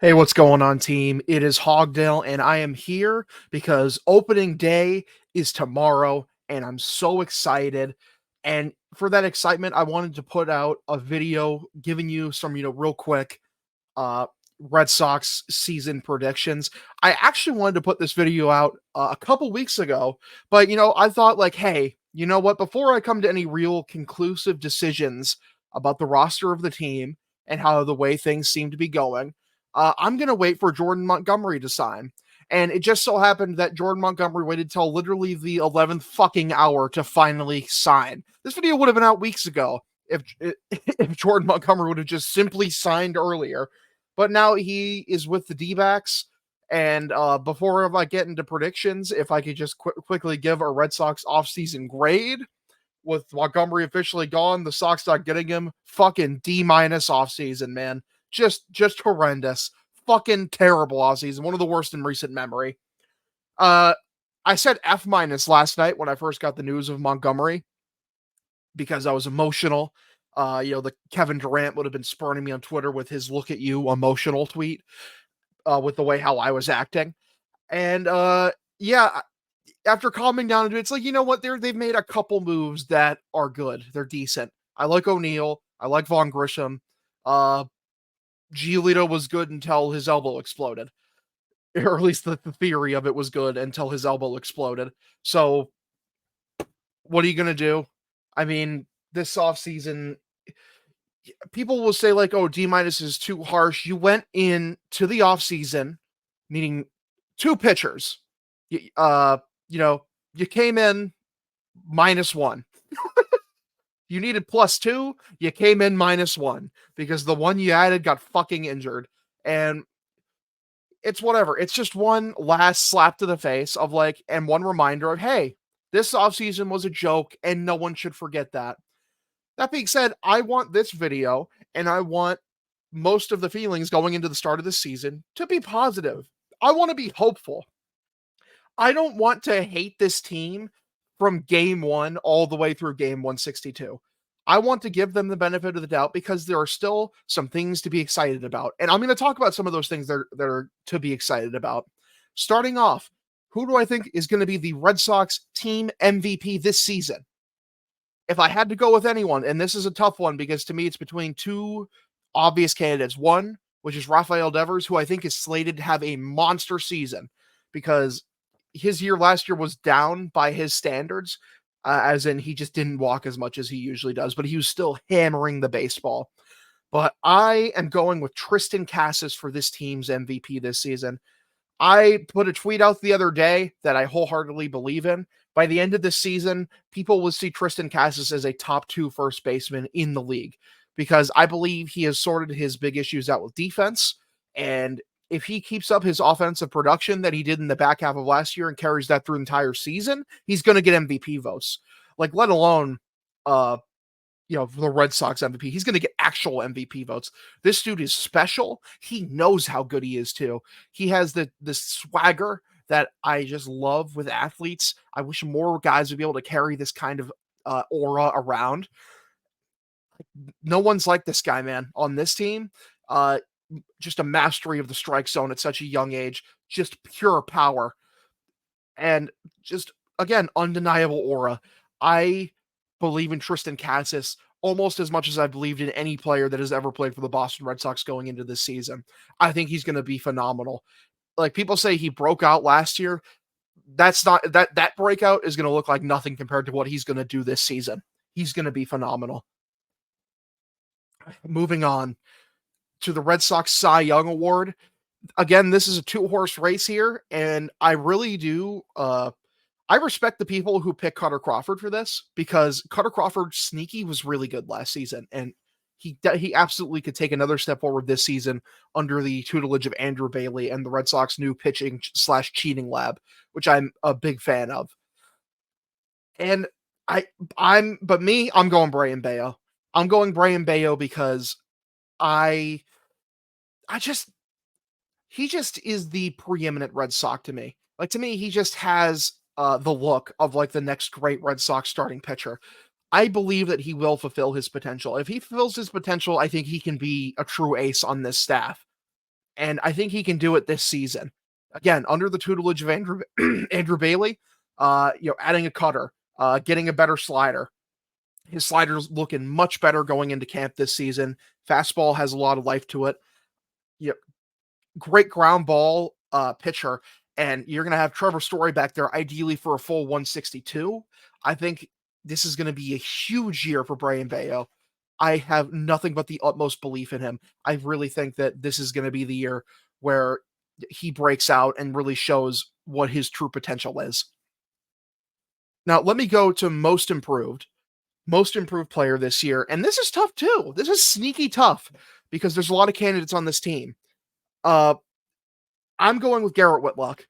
Hey, what's going on, team? It is Hogdale, and I am here because opening day is tomorrow, and I'm so excited. And for that excitement, I wanted to put out a video giving you some, real quick uh Red Sox season predictions. I actually wanted to put this video out a couple weeks ago, but I thought like, hey, you know what? Before I come to any real conclusive decisions about the roster of the team and how the way things seem to be going, I'm gonna wait for Jordan Montgomery to sign. And it just so happened that Jordan Montgomery waited till literally the 11th fucking hour to finally sign. This video would have been out weeks ago if Jordan Montgomery would have just simply signed earlier. But now he is with the D-backs. And before I get into predictions, if I could just quickly give a Red Sox offseason grade, with Montgomery officially gone, the Sox not getting him, fucking D minus offseason, man. Just horrendous. Fucking terrible offseason. One of the worst in recent memory. Uh I said F minus last night when I first got the news of Montgomery because I was emotional. The Kevin Durant would have been spurning me on Twitter with his "look at you" emotional tweet, with the way how I was acting. And yeah, after calming down into it, it's like, you know what? They've made a couple moves that are good. They're decent. I like O'Neal. I like Von Grisham. Uh Giolito was good until his elbow exploded. Or at least the theory of it was good until his elbow exploded. So what are you gonna do? I mean, this offseason, people will say like, "Oh, D minus is too harsh." You went in to the offseason needing two pitchers. You, you came in -1. You needed +2. You came in -1 because the one you added got fucking injured. And it's whatever. It's just one last slap to the face of like, and one reminder of, hey, this offseason was a joke and no one should forget that. That being said, I want this video and I want most of the feelings going into the start of the season to be positive. I want to be hopeful. I don't want to hate this team from game one all the way through game 162. I want to give them the benefit of the doubt because there are still some things to be excited about. And I'm going to talk about some of those things that are to be excited about. Starting off, who do I think is going to be the Red Sox team MVP this season? If I had to go with anyone, and this is a tough one because to me it's between two obvious candidates. One, which is Rafael Devers, who I think is slated to have a monster season because his year last year was down by his standards, as in he just didn't walk as much as he usually does, but he was still hammering the baseball. But I am going with Tristan Casas for this team's MVP this season. I put a tweet out the other day that I wholeheartedly believe in. By the end of this season, people will see Tristan Casas as a top 2 first baseman in the league because I believe he has sorted his big issues out with defense. And if he keeps up his offensive production that he did in the back half of last year and carries that through the entire season, he's going to get MVP votes. Like, let alone, for the Red Sox MVP. He's going to get actual MVP votes. This dude is special. He knows how good he is too. He has the swagger that I just love with athletes. I wish more guys would be able to carry this kind of aura around. No one's like this guy, man, on this team. Just a mastery of the strike zone at such a young age. Just pure power. And just, again, undeniable aura. I believe in Tristan Casas almost as much as I believed in any player that has ever played for the Boston Red Sox going into this season. I think he's going to be phenomenal. Like, people say he broke out last year. That's not that breakout is going to look like nothing compared to what he's going to do this season. He's going to be phenomenal. Moving on to the Red Sox Cy Young Award. Again, this is a 2-horse race here, and I really do I respect the people who pick Cutter Crawford for this because Cutter Crawford sneaky was really good last season, and he absolutely could take another step forward this season under the tutelage of Andrew Bailey and the Red Sox new pitching / cheating lab, which I'm a big fan of. And I'm going Brayan Bello. I'm going Brayan Bello because I just he just is the preeminent Red Sox to me. Like, to me, he just has the look of like the next great Red Sox starting pitcher. I believe that he will fulfill his potential. If he fulfills his potential, I think he can be a true ace on this staff. and I think he can do it this season. Again, under the tutelage of Andrew Andrew Bailey, adding a cutter, getting a better slider. His slider's looking much better going into camp this season. Fastball has a lot of life to it. You know, great ground ball pitcher, and you're going to have Trevor Story back there, ideally for a full 162. I think this is going to be a huge year for Brayan Bello. I have nothing but the utmost belief in him. I really think that this is going to be the year where he breaks out and really shows what his true potential is. Now, let me go to most improved player this year. And this is tough too. This is sneaky tough because there's a lot of candidates on this team. Uh, I'm going with Garrett Whitlock.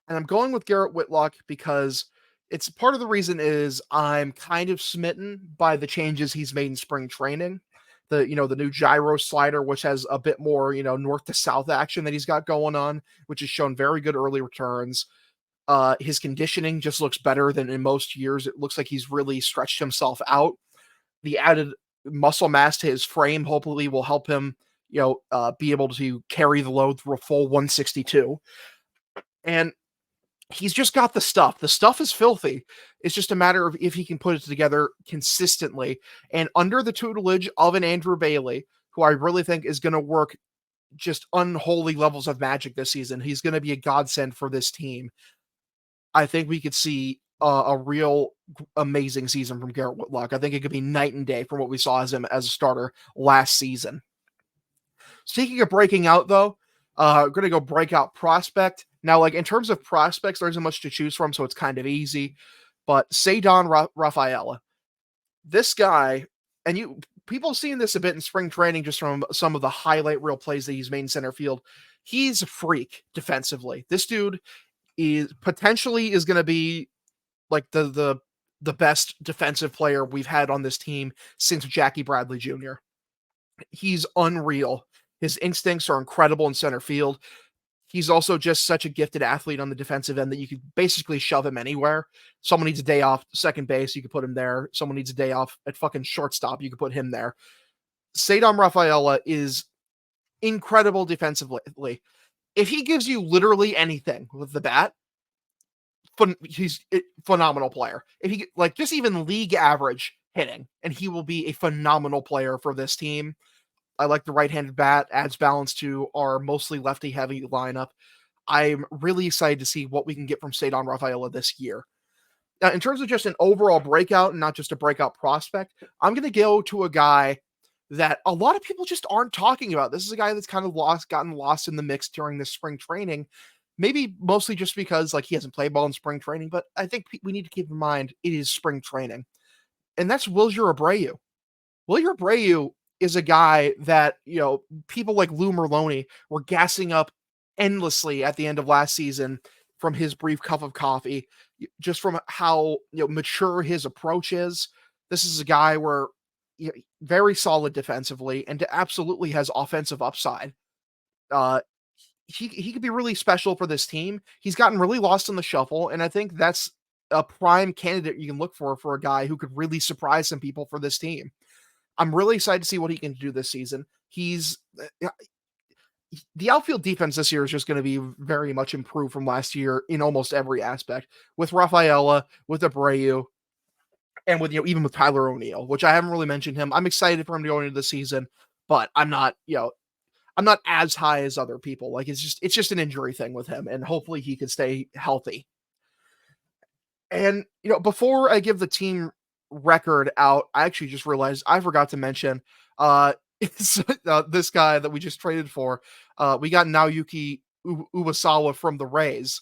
And I'm going with Garrett Whitlock because it's part of the reason is I'm kind of smitten by the changes he's made in spring training. The new gyro slider, which has a bit more, north to south action that he's got going on, which has shown very good early returns. His conditioning just looks better than in most years. It looks like he's really stretched himself out. The added muscle mass to his frame hopefully will help him, be able to carry the load through a full 162. And he's just got the stuff. The stuff is filthy. It's just a matter of if he can put it together consistently. And under the tutelage of an Andrew Bailey, who I really think is going to work just unholy levels of magic this season, he's going to be a godsend for this team. I think we could see a real amazing season from Garrett Whitlock. I think it could be night and day from what we saw as him as a starter last season. Speaking of breaking out, though, we're going to go breakout prospect. Now, in terms of prospects, there isn't much to choose from, so it's kind of easy. But Ceddanne Rafaela, this guy, and people have seen this a bit in spring training just from some of the highlight reel plays that he's made in center field. He's a freak defensively. This dude is going to be like the best defensive player we've had on this team since Jackie Bradley Jr. He's unreal. His instincts are incredible in center field. He's also just such a gifted athlete on the defensive end that you could basically shove him anywhere. Someone needs a day off second base, you could put him there. Someone needs a day off at fucking shortstop, you could put him there. Ceddanne Rafaela is incredible defensively. If he gives you literally anything with the bat, he's a phenomenal player. If he just even league average hitting, and he will be a phenomenal player for this team. I like the right-handed bat, adds balance to our mostly lefty-heavy lineup. I'm really excited to see what we can get from Ceddanne Rafaela this year. Now, in terms of just an overall breakout and not just a breakout prospect, I'm going to go to a guy that a lot of people just aren't talking about. This is a guy that's kind of gotten lost in the mix during this spring training, maybe mostly just because he hasn't played ball in spring training, but I think we need to keep in mind it is spring training. And that's Wilyer Abreu. Wilyer Abreu is a guy that, people like Lou Merlone were gassing up endlessly at the end of last season from his brief cup of coffee, just from how, mature his approach is. This is a guy where very solid defensively and absolutely has offensive upside. He could be really special for this team. He's gotten really lost in the shuffle, and I think that's a prime candidate you can look for a guy who could really surprise some people for this team. I'm really excited to see what he can do this season. The outfield defense this year is just going to be very much improved from last year in almost every aspect, with Rafaela, with Abreu, and with even with Tyler O'Neill, which I haven't really mentioned him. I'm excited for him to go into the season, but I'm not as high as other people. It's just an injury thing with him, and hopefully he can stay healthy. And before I give the team record out, I actually just realized I forgot to mention it's this guy that we just traded for. We got Naoyuki Uwasawa from the Rays.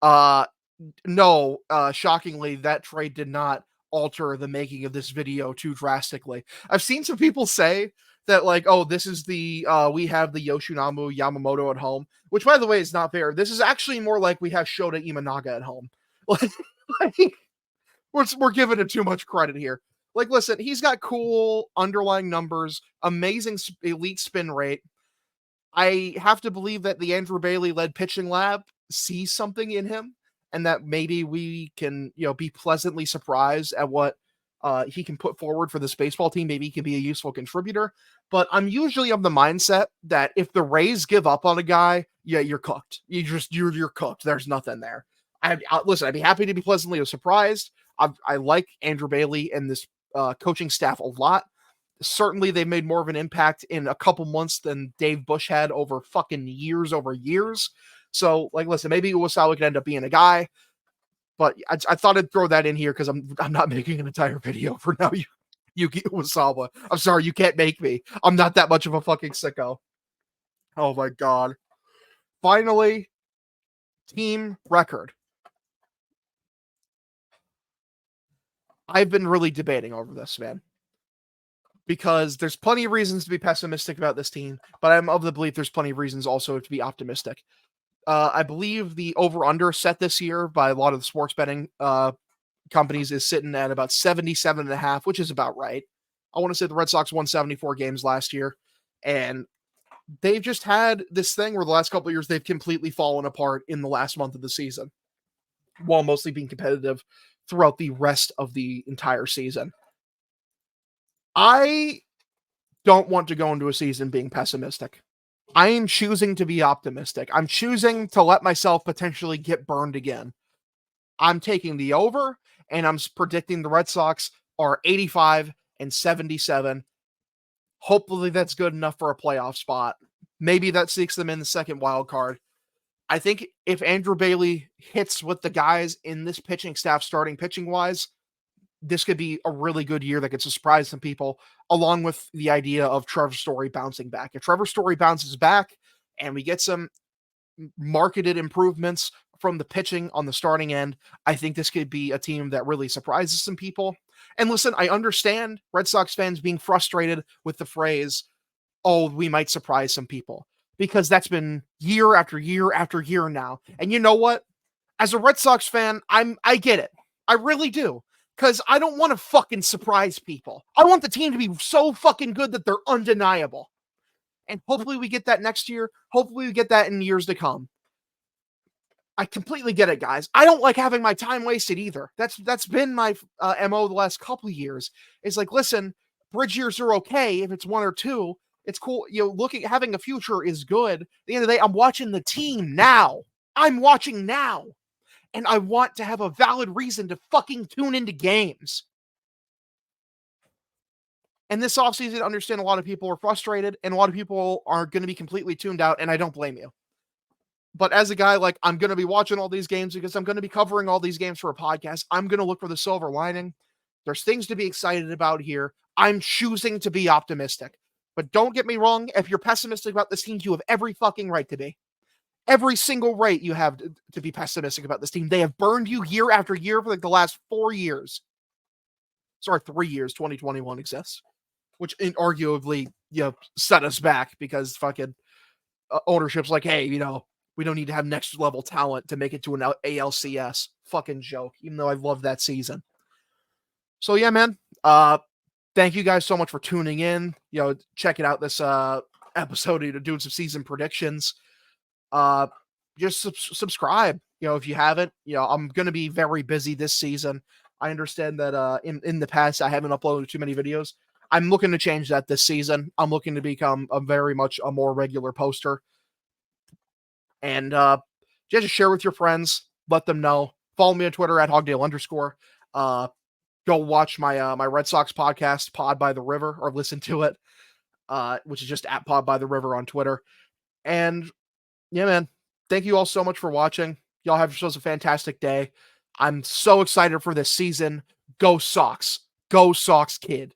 No, shockingly, that trade did not alter the making of this video too drastically. I've seen some people say that this is the we have the Yoshinobu Yamamoto at home, which by the way is not fair. This is actually more like we have Shota Imanaga at home. We're giving it too much credit here. Listen, he's got cool underlying numbers, amazing elite spin rate. I have to believe that the Andrew Bailey-led pitching lab sees something in him, and that maybe we can, be pleasantly surprised at what he can put forward for this baseball team. Maybe he can be a useful contributor. But I'm usually of the mindset that if the Rays give up on a guy, yeah, you're cooked. You're cooked. There's nothing there. Listen, I'd be happy to be pleasantly surprised. I like Andrew Bailey and this coaching staff a lot. Certainly, they made more of an impact in a couple months than Dave Bush had over fucking years over years. So, like, listen, maybe Uwasawa could end up being a guy, but I thought I'd throw that in here because I'm not making an entire video for now. Yuki Uwasawa. I'm sorry, you can't make me. I'm not that much of a fucking sicko. Oh my god. Finally, team record. I've been really debating over this, man, because there's plenty of reasons to be pessimistic about this team, but I'm of the belief there's plenty of reasons also to be optimistic. I believe the over-under set this year by a lot of the sports betting companies is sitting at about 77.5, which is about right. I want to say the Red Sox won 74 games last year, and they've just had this thing where the last couple of years they've completely fallen apart in the last month of the season, while mostly being competitive throughout the rest of the entire season. I don't want to go into a season being pessimistic. I am choosing to be optimistic. I'm choosing to let myself potentially get burned again. I'm taking the over, and I'm predicting the Red Sox are 85-77. Hopefully that's good enough for a playoff spot. Maybe that seeks them in the second wild card. I think if Andrew Bailey hits with the guys in this pitching staff starting pitching-wise, this could be a really good year that could surprise some people, along with the idea of Trevor Story bouncing back. If Trevor Story bounces back and we get some marketed improvements from the pitching on the starting end, I think this could be a team that really surprises some people. And listen, I understand Red Sox fans being frustrated with the phrase, oh, we might surprise some people, because that's been year after year after year now. And you know what? As a Red Sox fan, I get it. I really do. Because I don't want to fucking surprise people. I want the team to be so fucking good that they're undeniable. And hopefully we get that next year. Hopefully we get that in years to come. I completely get it, guys. I don't like having my time wasted either. That's been my MO the last couple of years. It's like, listen, bridge years are okay if it's 1 or 2. It's cool. You know, having a future is good. At the end of the day, I'm watching the team now. I'm watching now. And I want to have a valid reason to fucking tune into games. And this offseason, I understand a lot of people are frustrated and a lot of people are going to be completely tuned out, and I don't blame you. But as a guy, like, I'm going to be watching all these games because I'm going to be covering all these games for a podcast. I'm going to look for the silver lining. There's things to be excited about here. I'm choosing to be optimistic. But don't get me wrong, if you're pessimistic about this team, you have every fucking right to be. Every single right you have to be pessimistic about this team. They have burned you year after year for like the last 4 years. Sorry, 3 years. 2021 exists, which arguably, set us back because fucking ownership's like, hey, we don't need to have next level talent to make it to an ALCS. Fucking joke. Even though I love that season. So yeah, man. Thank you guys so much for tuning in. Checking out this episode, doing some season predictions. Just subscribe, if you haven't. I'm going to be very busy this season. I understand that in the past I haven't uploaded too many videos. I'm looking to change that this season. I'm looking to become very much a more regular poster. And just share with your friends, let them know. Follow me on Twitter at Hogdale_. Go watch my Red Sox podcast, Pod by the River, or listen to it, which is just at Pod by the River on Twitter. And yeah, man, thank you all so much for watching. Y'all have yourselves a fantastic day. I'm so excited for this season. Go Sox. Go Sox, kid.